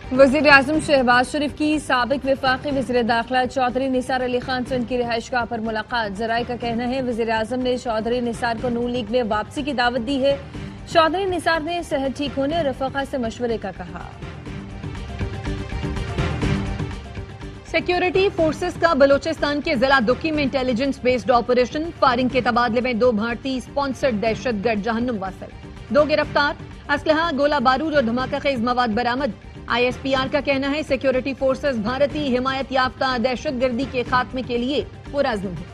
वज़ीर आज़म शहबाज शरीफ की साबिक वफाकी वज़ीर दाखिला चौधरी निसार अली खान से उनकी रिहाइशगाह पर मुलाकात। ज़राए का कहना है वज़ीर आज़म ने चौधरी निसार को नून लीग में वापसी की दावत दी है। चौधरी निसार ने सेहत ठीक होने और रफ़ाक़ा से मशवरे का कहा। सिक्योरिटी फोर्सेस का बलोचिस्तान के जिला दुकी में इंटेलिजेंस बेस्ड ऑपरेशन, फायरिंग के तबादले में 2 भारतीय स्पॉन्सर्ड दहशतगर्द जहन्नुम वासिल, 2 गिरफ्तार, असलहा, गोला बारूद और धमाका खेज मवाद बरामद। ISPR का कहना है सिक्योरिटी फोर्सेस भारतीय हिमायत याफ्ता दहशतगर्दी के खात्मे के लिए पुरअज़्म है।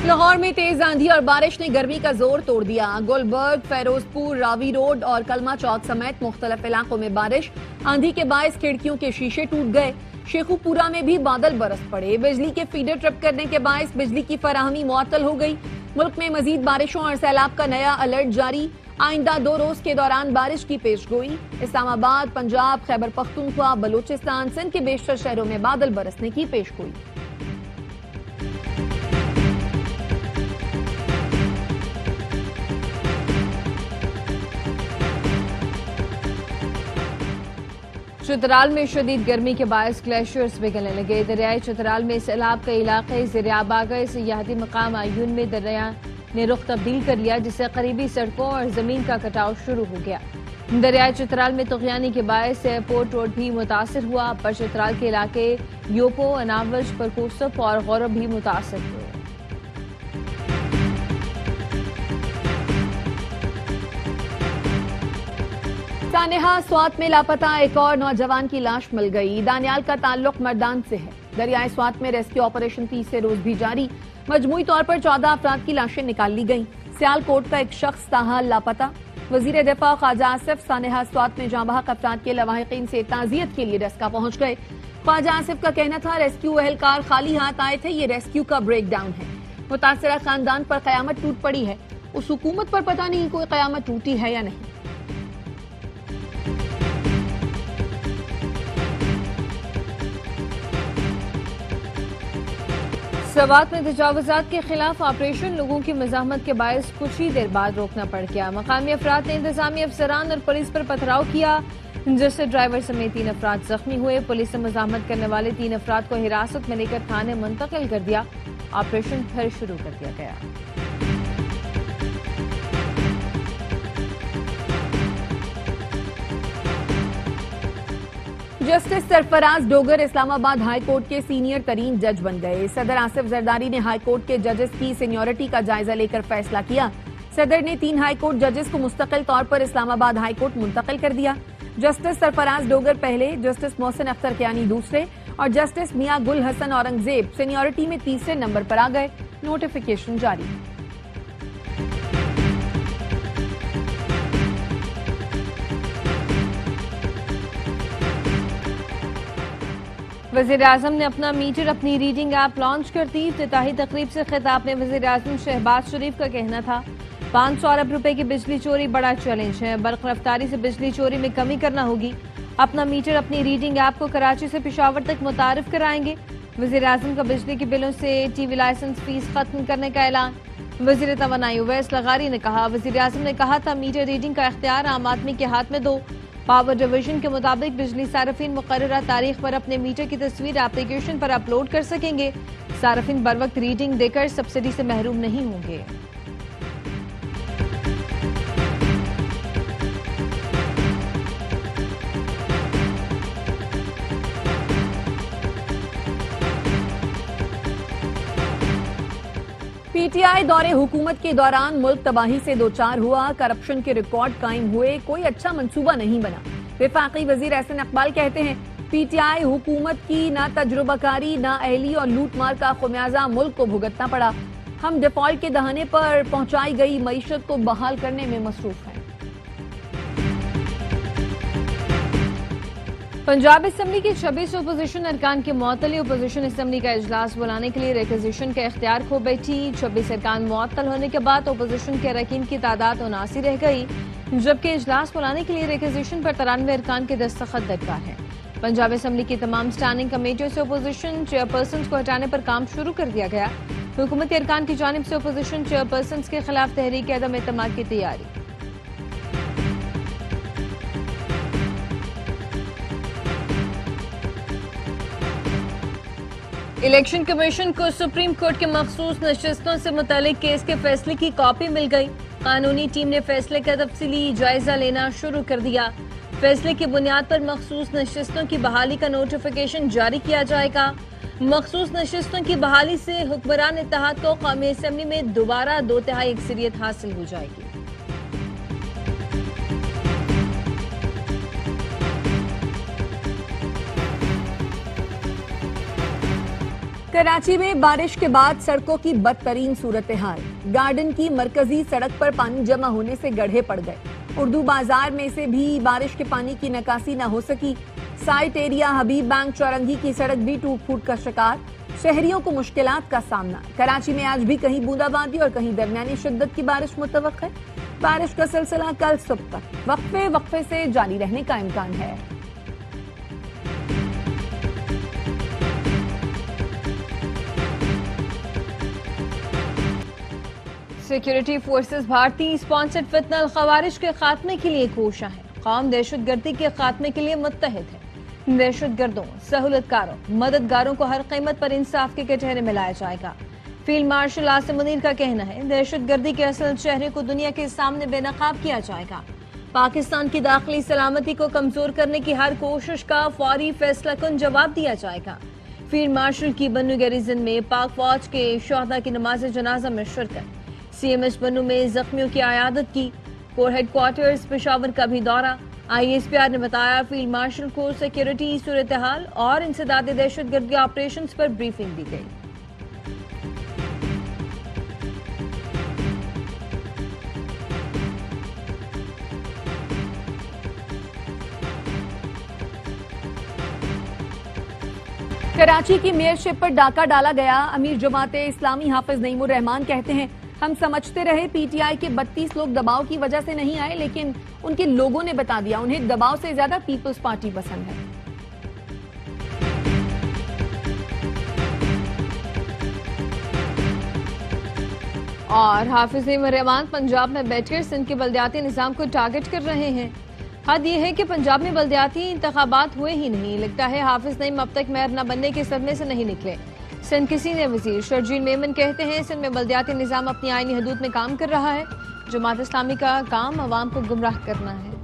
लाहौर में तेज आंधी और बारिश ने गर्मी का जोर तोड़ दिया। गुलबर्ग, फेरोजपुर, रावी रोड और कलमा चौक समेत मुख्तलिफ इलाकों में बारिश, आंधी के बायस खिड़कियों के शीशे टूट गए। शेखुपुरा में भी बादल बरस पड़े। बिजली के फीडर ट्रिप करने के बायस बिजली की फराहमी मुअत्तल हो गई। मुल्क में मजीद बारिशों और सैलाब का नया अलर्ट जारी। आइंदा 2 रोज के दौरान बारिश की पेशगोई। इस्लामाबाद, पंजाब, खैबर पख्तूनख्वा, बलूचिस्तान, सिंध के बेशतर शहरों में बादल बरसने की पेशगोई। चित्राल में शदीद गर्मी के बायस ग्लेशियर्स पिघलने लगे। दरियाई चित्राल में सैलाब के इलाके ज़ेर-ए-आब आ गए। सियाहती मकाम आयून में दरिया ने रुख तब्दील कर लिया, जिससे करीबी सड़कों और जमीन का कटाव शुरू हो गया। दरियाई चित्राल में तुग़यानी के बायस एयरपोर्ट रोड भी मुतासर हुआ। अपर चित्राल के इलाके योपो, अनावज, परकोसप और गौरव भी मुतासर हुए। सानेहा स्वात में लापता एक और नौजवान की लाश मिल गई। दानियाल का ताल्लुक मर्दान से है। दरियाई स्वात में रेस्क्यू ऑपरेशन 30 रोज भी जारी। मजमूई तौर पर 14 अफराद की लाशें निकाल ली गईं। सियालकोट का एक शख्स ताहाल लापता। वजीर दिफा ख्वाजा आसिफ सानेहा स्वात में जांबहक अफराद के लवाहिकीन से ताजियत के लिए डस्का पहुंच गए। ख्वाजा आसिफ का कहना था रेस्क्यू एहलकार खाली हाथ आए थे, ये रेस्क्यू का ब्रेक डाउन है। मुतासरा खानदान पर कयामत टूट पड़ी है। उस हुकूमत पर पता नहीं कोई कयामत टूटी है या नहीं। सवात में तजावुजात के खिलाफ ऑपरेशन, लोगों की मज़ाहमत के बायस कुछ ही देर बाद रोकना पड़ गया। मकामी अफराद ने इंतजामी अफसरान और पुलिस पर पथराव किया, जिससे ड्राइवर समेत 3 अफराद जख्मी हुए। पुलिस ने मज़ाहमत करने वाले 3 अफराद को हिरासत में लेकर थाने मुंतकिल कर दिया। ऑपरेशन फिर शुरू कर दिया गया। Justice Sarfaraz Dogar Islamabad high court के सीनियर तरीन जज बन गए। सदर आसिफ जरदारी ने हाई कोर्ट के जजेस की सीनियरिटी का जायजा लेकर फैसला किया। सदर ने 3 हाई कोर्ट जजेस को मुस्तकिल तौर पर इस्लामाबाद हाई कोर्ट मुंतकिल कर दिया। जस्टिस सरफराज डोगर पहले, जस्टिस मोहसिन अख्तर कियानी दूसरे और जस्टिस मियां गुल हसन औरंगजेब सीनियरिटी में तीसरे नंबर पर आ गए। नोटिफिकेशन जारी। वज़ीर आज़म ने अपना मीटर, अपनी रीडिंग ऐप लॉन्च कर दी। इफ्तिताही तकरीब से खिताब में वज़ीर आज़म शहबाज शरीफ का कहना था 500 अरब रुपए की बिजली चोरी बड़ा चैलेंज है। बर्क रफ्तारी से बिजली चोरी में कमी करना होगी। अपना मीटर, अपनी रीडिंग ऐप को कराची से पेशावर तक मुतारिफ कराएंगे। वज़ीर आज़म का बिजली के बिलों से टीवी लाइसेंस फीस खत्म करने का ऐलान। वज़ीर तवानाई उवैस लगारी ने कहा वज़ीर आज़म ने कहा था मीटर रीडिंग का इख्तियार आम आदमी के हाथ में दो। पावर डिवीजन के मुताबिक बिजली सार्फिन मुकर्ररा तारीख पर अपने मीटर की तस्वीर एप्लीकेशन पर अपलोड कर सकेंगे। सार्फिन बर वक्त रीडिंग देकर सब्सिडी से महरूम नहीं होंगे। PTI दौरे हुकूमत के दौरान मुल्क तबाही से दोचार हुआ, करप्शन के रिकॉर्ड कायम हुए, कोई अच्छा मंसूबा नहीं बना। वफाकी वजीर एहसन इकबाल कहते हैं PTI हुकूमत की ना तजुर्बाकारी, ना अहली और लूटमार का खुमियाजा मुल्क को भुगतना पड़ा। हम डिफॉल्ट के दहाने पर पहुंचाई गई मईशत को बहाल करने में मसरूफ हैं। पंजाब असम्बली की 26 अपोजिशन अरकान के मुअत्तली अपोजिशन असम्बली का इजलास बुलाने के लिए रिक्विजिशन का इख्तियार खो बैठी। 26 अरकान मुअत्तल होने के बाद अपोजिशन के अरकान की तादाद 79 रह गई, जबकि इजलास बुलाने के लिए रिक्विजिशन पर 93 अरकान के दस्तखत दरकार है। पंजाब असम्बली की तमाम स्टैंडिंग कमेटियों से अपोजिशन चेयरपर्सन को हटाने पर काम शुरू कर दिया गया। हुकूमती अरकान की जानिब से अपोजिशन चेयरपर्सन के खिलाफ तहरीक अदम एतमाद की तैयारी। इलेक्शन कमीशन को सुप्रीम कोर्ट के मखसूस नशिस्तों से मुतालिक केस के फैसले की कॉपी मिल गई। कानूनी टीम ने फैसले का तफसीली जायजा लेना शुरू कर दिया। फैसले की बुनियाद पर मखसूस नशिस्तों की बहाली का नोटिफिकेशन जारी किया जाएगा। मखसूस नशिस्तों की बहाली से हुक्मरान इत्तेहाद को कौमी असेंबली में दोबारा 2/3 अक्सरियत हासिल हो जाएगी। कराची में बारिश के बाद सड़कों की बदतरीन सूरत हाल। गार्डन की मरकजी सड़क पर पानी जमा होने से गड्ढे पड़ गए। उर्दू बाजार में से भी बारिश के पानी की निकासी न हो सकी। साइट एरिया हबीब बैंक चौरंगी की सड़क भी टूट फूट का शिकार। शहरियों को मुश्किलात का सामना। कराची में आज भी कहीं बूंदाबांदी और कहीं दरमियानी शिद्दत की बारिश मुतवक्क है। बारिश का सिलसिला कल सुबह तक वक्फे से जारी रहने का इम्कान है। सिक्योरिटी फोर्सेस भारतीय स्पॉन्सर्ड फितनल खवारिज के खात्मे के लिए कोशा है। कौम दहशतगर्दी के खात्मे के लिए मुत्तहिद है। दहशतगर्दों, सहूलतकारों, मददगारों को हर कीमत पर इंसाफ के कटहरे में लाया जाएगा। फील्ड मार्शल आसिम मुनीर का कहना है, दहशतगर्दी के असल चेहरे को दुनिया के सामने बेनकाब किया जाएगा। पाकिस्तान की दाखिली सलामती को कमजोर करने की हर कोशिश का फौरी फैसलाकुन जवाब दिया जाएगा। फील्ड मार्शल की बन्नू गैरिजन में पाक फौज के शहदा की नमाज जनाजा में शिरकत। CMS बन्नू में जख्मियों की आयादत की। कोर हेडक्वार्टर्स पेशावर का भी दौरा। ISPR ने बताया, फील्ड मार्शल को सिक्योरिटी सूरत हाल और इंसदाद दहशतगर्दी ऑपरेशंस पर ब्रीफिंग दी गई। कराची की मेयरशिप पर डाका डाला गया। अमीर जमाते इस्लामी हाफिज नईमुर रहमान कहते हैं, हम समझते रहे PTI के 32 लोग दबाव की वजह से नहीं आए, लेकिन उनके लोगों ने बता दिया उन्हें दबाव से ज्यादा पीपल्स पार्टी पसंद है। और हाफिज नईमुर रहमान पंजाब में बैठकर सिंध के बल्दियाती निजाम को टारगेट कर रहे हैं। हद यह है कि पंजाब में बल्दियाती इंतखाबात हुए ही नहीं। लगता है हाफिज नईम अब तक मेयर न बनने के सदमे से नहीं निकले। सिंध के सीनियर वजीर शर्जील मेमन कहते हैं, सिंध में बल्दियाती निजाम अपनी आईनी हदूद में काम कर रहा है। जमात इस्लामी का काम अवाम को गुमराह करना है।